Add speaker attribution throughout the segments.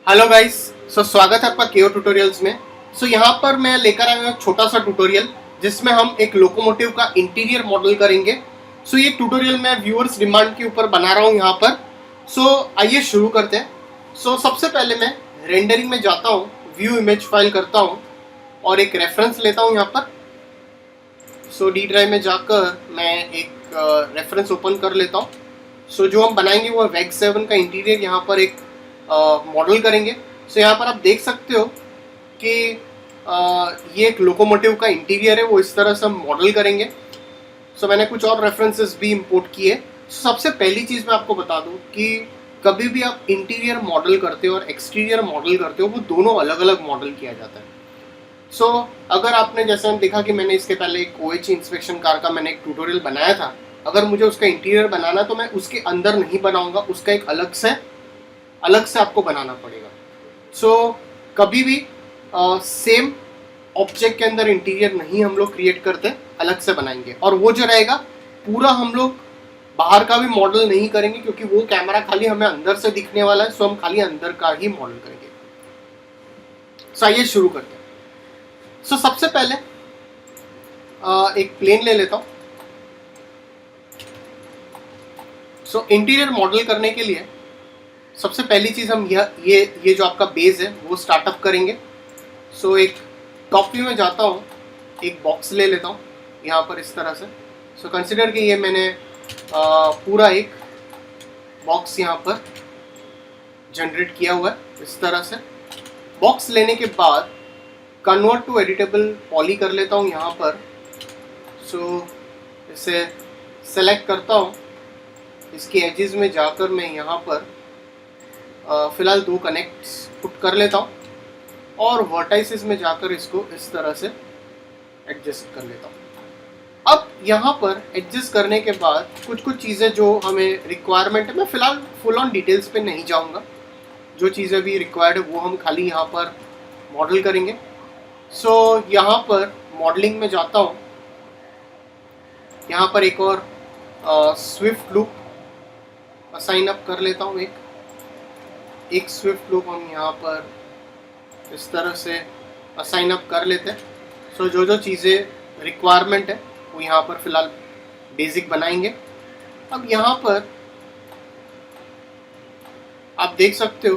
Speaker 1: Hello guys. स्वागत है आपका केओ ट्यूटोरियल्स में। यहाँ पर मैं लेकर आया हूँ एक छोटा सा ट्यूटोरियल जिसमें हम एक लोकोमोटिव का इंटीरियर मॉडल करेंगे। ये ट्यूटोरियल मैं व्यूअर्स डिमांड के ऊपर बना रहा हूँ यहाँ पर। आइए शुरू करते हैं। सबसे पहले मैं रेंडरिंग में जाता हूँ, व्यू इमेज फाइल करता हूँ और एक रेफरेंस लेता हूँ यहाँ पर। डी ड्राइव में जाकर मैं एक रेफरेंस ओपन कर लेता हूँ। जो हम बनाएंगे वो वेग 7 का इंटीरियर यहाँ पर एक मॉडल करेंगे। यहाँ पर आप देख सकते हो कि ये एक लोकोमोटिव का इंटीरियर है, वो इस तरह से हम मॉडल करेंगे। मैंने कुछ और रेफरेंसेस भी इंपोर्ट किए। सबसे पहली चीज़ मैं आपको बता दूं कि कभी भी आप इंटीरियर मॉडल करते हो और एक्सटीरियर मॉडल करते हो, वो दोनों अलग अलग मॉडल किया जाता है। अगर आपने, जैसे हम देखा कि मैंने इसके पहले एक OH इंस्पेक्शन कार का मैंने एक ट्यूटोरियल बनाया था, अगर मुझे उसका इंटीरियर बनाना तो मैं उसके अंदर नहीं बनाऊंगा, उसका एक अलग से आपको बनाना पड़ेगा। कभी भी सेम ऑब्जेक्ट के अंदर इंटीरियर नहीं हम लोग क्रिएट करते, अलग से बनाएंगे। और वो जो रहेगा पूरा, हम लोग बाहर का भी मॉडल नहीं करेंगे क्योंकि वो कैमरा खाली हमें अंदर से दिखने वाला है। हम खाली अंदर का ही मॉडल करेंगे। आइए शुरू करते हैं। सबसे पहले एक प्लेन ले लेता हूँ। इंटीरियर मॉडल करने के लिए सबसे पहली चीज़ हम ये जो आपका बेस है वो स्टार्टअप करेंगे। एक टॉप व्यू में जाता हूँ, एक बॉक्स ले लेता हूँ यहाँ पर इस तरह से। कंसिडर कि ये मैंने पूरा एक बॉक्स यहाँ पर जनरेट किया हुआ है इस तरह से। बॉक्स लेने के बाद कन्वर्ट टू एडिटेबल पॉली कर लेता हूँ यहाँ पर। इसे सेलेक्ट करता हूँ, इसकी एजेस में जाकर मैं यहाँ पर फ़िलहाल 2 कनेक्ट्स पुट कर लेता हूँ और वर्टाइसेस में जाकर इसको इस तरह से एडजस्ट कर लेता हूँ। अब यहाँ पर एडजस्ट करने के बाद कुछ चीज़ें जो हमें रिक्वायरमेंट है, मैं फ़िलहाल फुल ऑन डिटेल्स पे नहीं जाऊँगा। जो चीज़ें भी रिक्वायर्ड है वो हम खाली यहाँ पर मॉडल करेंगे। यहाँ पर मॉडलिंग में जाता हूँ, यहाँ पर एक और स्विफ्ट लूप असाइन अप कर लेता हूँ। एक स्विफ्ट लूप हम यहाँ पर इस तरह से असाइन अप कर लेते हैं। जो चीज़ें रिक्वायरमेंट है वो यहाँ पर फ़िलहाल बेसिक बनाएंगे। अब यहाँ पर आप देख सकते हो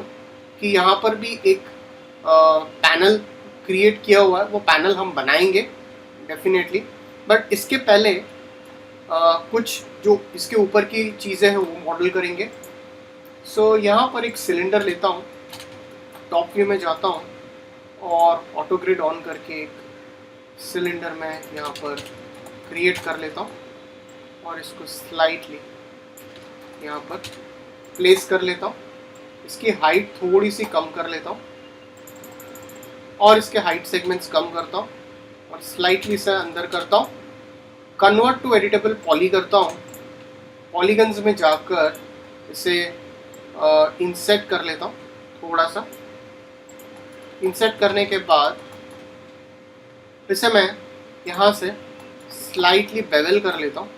Speaker 1: कि यहाँ पर भी एक पैनल क्रिएट किया हुआ है, वो पैनल हम बनाएंगे डेफिनेटली। बट इसके पहले कुछ जो इसके ऊपर की चीज़ें हैं वो मॉडल करेंगे। यहाँ पर एक सिलेंडर लेता हूँ, टॉप व्यू में जाता हूँ और ऑटो ग्रिड ऑन करके एक सिलेंडर मैं यहाँ पर क्रिएट कर लेता हूँ और इसको स्लाइटली यहाँ पर प्लेस कर लेता हूँ। इसकी हाइट थोड़ी सी कम कर लेता हूँ और इसके हाइट सेगमेंट्स कम करता हूँ और स्लाइटली से अंदर करता हूँ। कन्वर्ट टू एडिटेबल पॉली करता हूँ। पॉलीगन्स में जाकर इसे इंसेट कर लेता हूँ। थोड़ा सा इंसेट करने के बाद इसे मैं यहाँ से स्लाइटली बेवल कर लेता हूँ।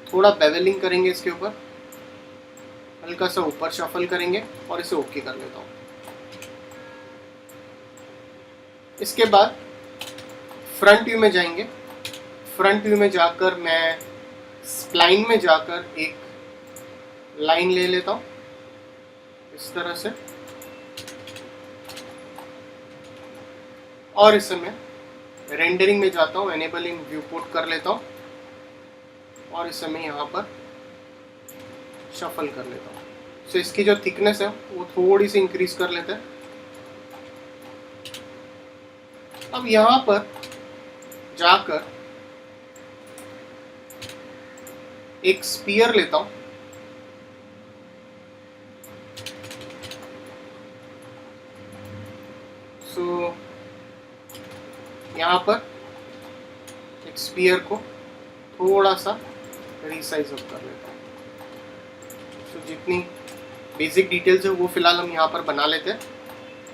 Speaker 1: थोड़ा बेवलिंग करेंगे, इसके ऊपर हल्का सा ऊपर शफल करेंगे और इसे ओके कर लेता हूँ। इसके बाद फ्रंट व्यू में जाएंगे। फ्रंट व्यू में जाकर मैं स्प्लाइन में जाकर एक लाइन ले लेता हूँ इस तरह से और इसे मैं रेंडरिंग में जाता हूँ, एनेबलिंग व्यू पोर्ट कर लेता हूँ और इसे मैं यहाँ पर शफल कर लेता हूँ। इसकी जो थिकनेस है वो थोड़ी सी इंक्रीज कर लेते हैं। अब यहाँ पर जाकर एक स्पीयर लेता हूँ। यहाँ पर एक स्पीयर को थोड़ा सा रिसाइज अप कर लेता हूँ। जितनी बेसिक डिटेल्स है वो फिलहाल हम यहाँ पर बना लेते हैं।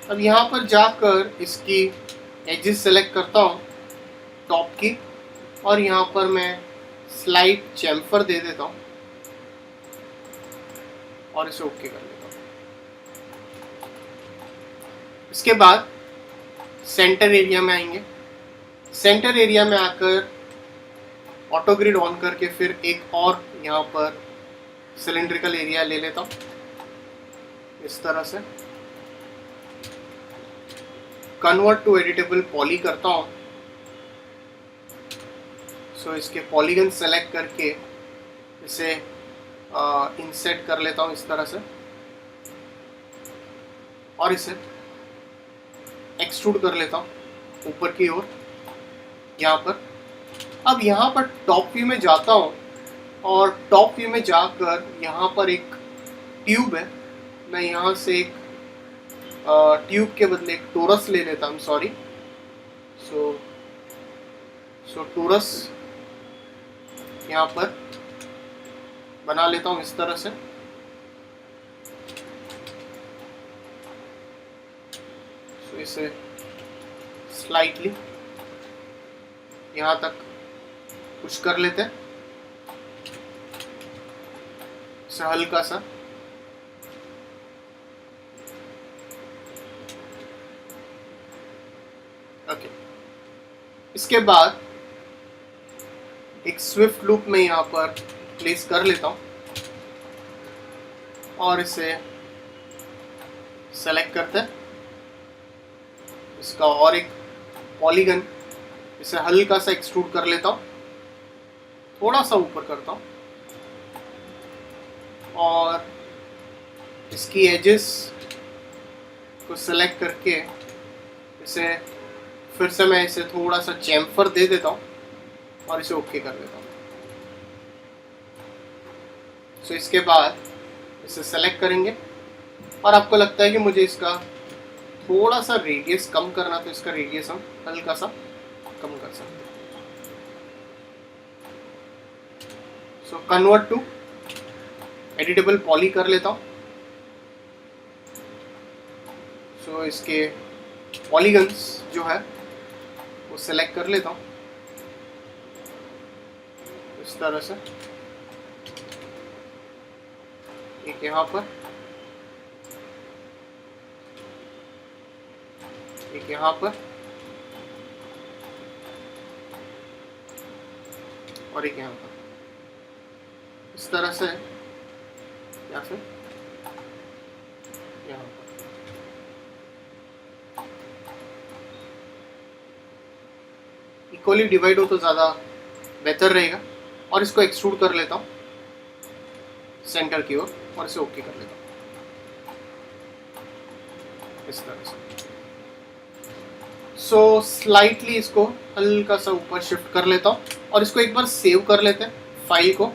Speaker 1: अब यहाँ पर जाकर इसकी एजेस सेलेक्ट करता हूँ टॉप की और यहाँ पर मैं स्लाइड चैम्फर दे देता हूँ और इसे ओके कर लेता हूँ। इसके बाद सेंटर एरिया में आएंगे। सेंटर एरिया में आकर ऑटो ग्रिड ऑन करके फिर एक और यहाँ पर सिलेंड्रिकल एरिया ले लेता हूँ इस तरह से। कन्वर्ट टू एडिटेबल पॉली करता हूँ। सो इसके पॉलीगन सेलेक्ट करके इसे इंसर्ट कर लेता हूँ इस तरह से और इसे एक्सट्रूड कर लेता हूँ ऊपर की ओर यहाँ पर। अब यहाँ पर टॉप व्यू में जाता हूँ और टॉप व्यू में जाकर यहाँ पर एक ट्यूब है, मैं यहाँ से एक ट्यूब के बदले एक टोरस ले लेता हूँ, सॉरी। सो टोरस यहाँ पर बना लेता हूँ इस तरह से। सो इसे स्लाइटली यहाँ तक पुश कर लेते हैं, इसे हल्का सा। ओके, इसके बाद एक स्विफ्ट लूप में यहाँ पर प्लेस कर लेता हूँ और इसे सेलेक्ट करते हैं। इसका और एक पॉलीगन, इसे हल्का सा एक्सट्रूड कर लेता हूँ, थोड़ा सा ऊपर करता हूँ और इसकी एजेस को सेलेक्ट करके इसे फिर से मैं इसे थोड़ा सा चैम्फर दे देता हूँ और इसे ओके कर देता हूँ। सो इसके बाद इसे सेलेक्ट करेंगे और आपको लगता है कि मुझे इसका थोड़ा सा रेडियस कम करना, तो इसका रेडियस हम हल्का सा कम कर सकते हैं। So convert to editable poly कर लेता हूँ। सो इसके पॉलीगन्स जो है वो सेलेक्ट कर लेता हूँ इस तरह से। एक यहाँ पर, एक यहाँ पर और एक यहाँ पर, इस तरह से, या फिर यहाँ पर। इक्वली डिवाइड हो तो ज़्यादा बेहतर रहेगा और इसको एक्सट्रूड कर लेता हूँ सेंटर की ओर और इसे ओके कर लेता हूँ इस तरह से। सो स्लाइटली इसको हल्का सा ऊपर शिफ्ट कर लेता हूँ और इसको एक बार सेव कर लेते हैं फाइल को।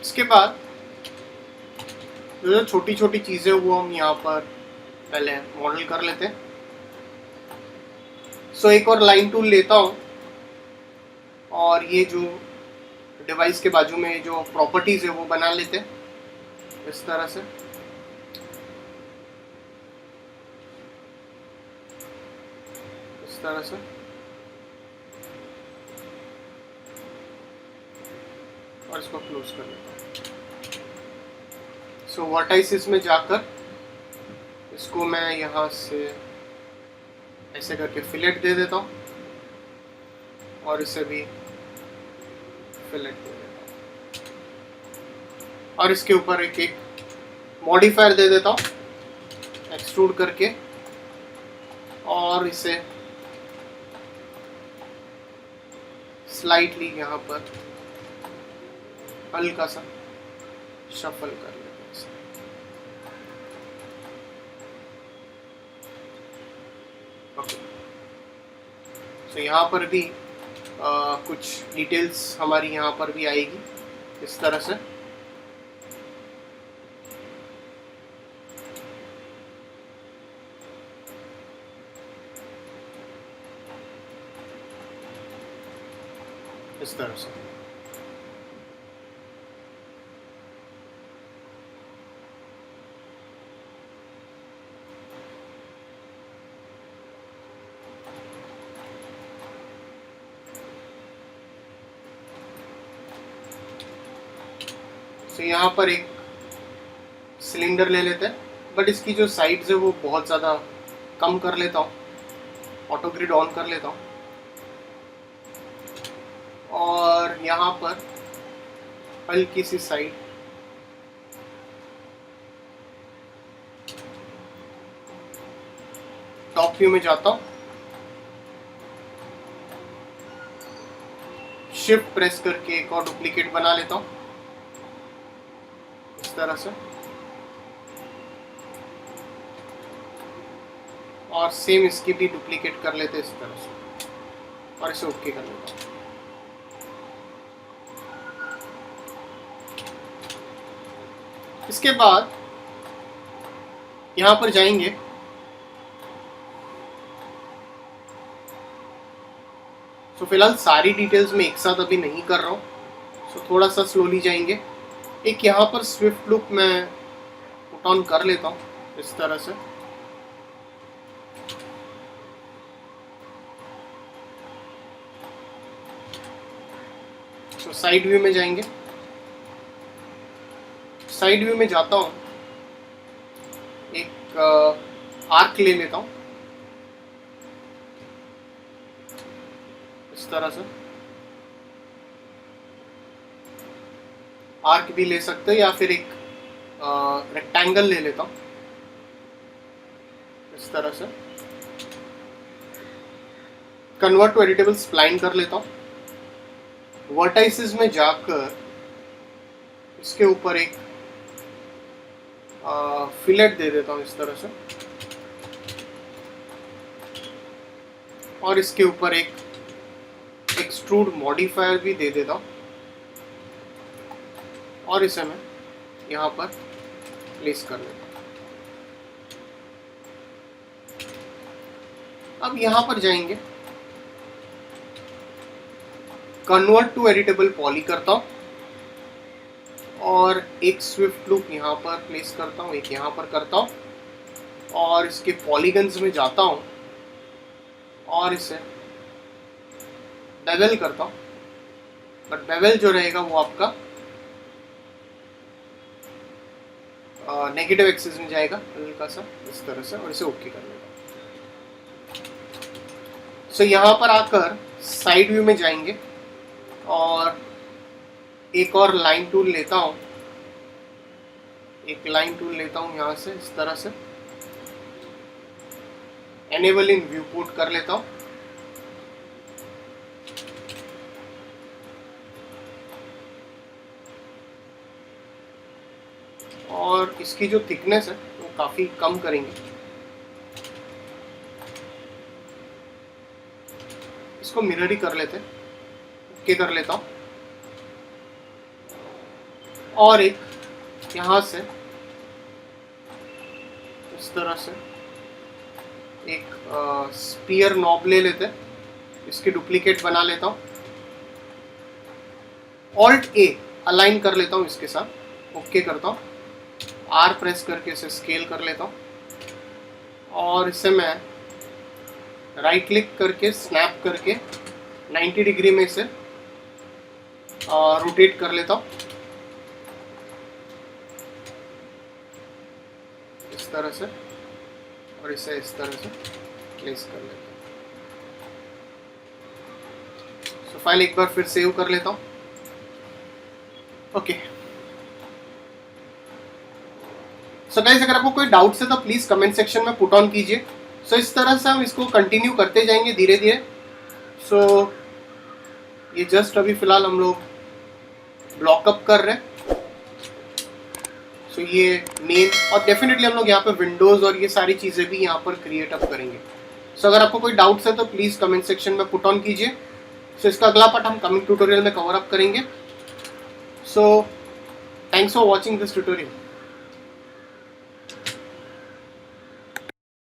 Speaker 1: इसके बाद जो छोटी छोटी चीज़ें वो हम यहाँ पर पहले मॉडल कर लेते हैं। सो एक और लाइन टूल लेता हूँ और ये जो डिवाइस के बाजू में जो प्रॉपर्टीज़ है वो बना लेते हैं इस तरह से। इस तरह से और इसको क्लोज कर लेता हूँ। सो वर्टाइसिस में जाकर इसको मैं यहाँ से ऐसे करके फिलेट दे देता हूँ और इसे भी फिलेट दे देता हूँ और इसके ऊपर एक एक मॉडिफायर दे देता हूँ एक्सट्रूड करके और इसे स्लाइटली यहाँ पर हल्का सा शफल कर लेते हैं। ओके, सो यहाँ पर भी कुछ डिटेल्स हमारी यहाँ पर भी आएगी इस तरह से। इस तरह से सो यहाँ पर एक सिलेंडर ले लेते हैं, बट इसकी जो साइड्स है वो बहुत ज़्यादा कम कर लेता हूँ, ऑटो ग्रिड ऑन कर लेता हूँ, और यहाँ पर हल्की सी साइड टॉप व्यू में जाता हूँ, शिफ्ट प्रेस करके एक और डुप्लीकेट बना लेता हूँ इस तरह से, और सेम इसकी भी डुप्लीकेट कर लेते हैं इस तरह से, और इसे ओके कर लेता हूँ। इसके बाद यहाँ पर जाएंगे, तो फिलहाल सारी डिटेल्स में एक साथ अभी नहीं कर रहा हूँ, सो थोड़ा सा स्लोली जाएंगे। एक यहाँ पर स्विफ्ट लुक मैं पुट ऑन कर लेता हूँ इस तरह से, तो साइड व्यू में जाएंगे। साइड व्यू में जाता हूँ, एक आर्क ले लेता हूँ इस तरह से, आर्क भी ले सकते हैं या फिर एक रेक्टेंगल ले लेता हूँ इस तरह से, कन्वर्ट टू एडिटेबल स्प्लाइन कर लेता हूँ। वर्टाइसेस में जाकर इसके ऊपर एक फिलेट दे देता हूँ इस तरह से, और इसके ऊपर एक एक्सट्रूड मॉडिफायर भी दे देता हूँ, और इसे मैं यहाँ पर प्लेस कर लेता हूँ। अब यहाँ पर जाएंगे, कन्वर्ट टू एडिटेबल पॉली करता हूँ, और एक स्विफ्ट लूप यहाँ पर प्लेस करता हूँ, एक यहाँ पर करता हूँ, और इसके पॉलीगन्स में जाता हूँ और इसे बेवल करता हूँ, बट बेवल जो रहेगा वो आपका नेगेटिव एक्सिस में जाएगा हल्का सा इस तरह से, और इसे ओके कर लेगा। सो यहाँ पर आकर साइड व्यू में जाएंगे और एक और लाइन टूल लेता हूँ, एक लाइन टूल लेता हूँ यहाँ से इस तरह से, एनेबल इन व्यू पोर्ट कर लेता हूँ, और इसकी जो थिकनेस है वो काफ़ी कम करेंगे। इसको मिरर ही कर लेते हैं, ओके कर लेता हूँ, और एक यहाँ से इस तरह से एक स्पीयर नॉब ले लेते हैं, इसकी डुप्लीकेट बना लेता हूँ, ऑल्ट ए अलाइन कर लेता हूँ इसके साथ, ओके करता हूँ, आर प्रेस करके इसे स्केल कर लेता हूँ, और इसे मैं राइट क्लिक करके स्नैप करके 90 डिग्री में इसे रोटेट कर लेता हूँ इस तरह से, और इसे इस तरह से प्लेस कर लेता हूँ। सो फाइल एक बार फिर सेव कर लेता हूँ, ओके। सो गाइस, अगर आपको कोई डाउट्स है तो प्लीज़ कमेंट सेक्शन में पुट ऑन कीजिए। सो इस तरह से हम इसको कंटिन्यू करते जाएंगे धीरे धीरे। सो ये जस्ट अभी फ़िलहाल हम लोग ब्लॉकअप कर रहे हैं। सो ये मेन, और डेफिनेटली हम लोग यहाँ पे विंडोज़ और ये सारी चीज़ें भी यहाँ पर क्रिएट अप करेंगे। सो अगर आपको कोई डाउट्स है तो प्लीज़ कमेंट सेक्शन में पुट ऑन कीजिए। सो इसका अगला पार्ट हम कमिंग ट्यूटोरियल में कवर अप करेंगे। So thanks for watching this tutorial.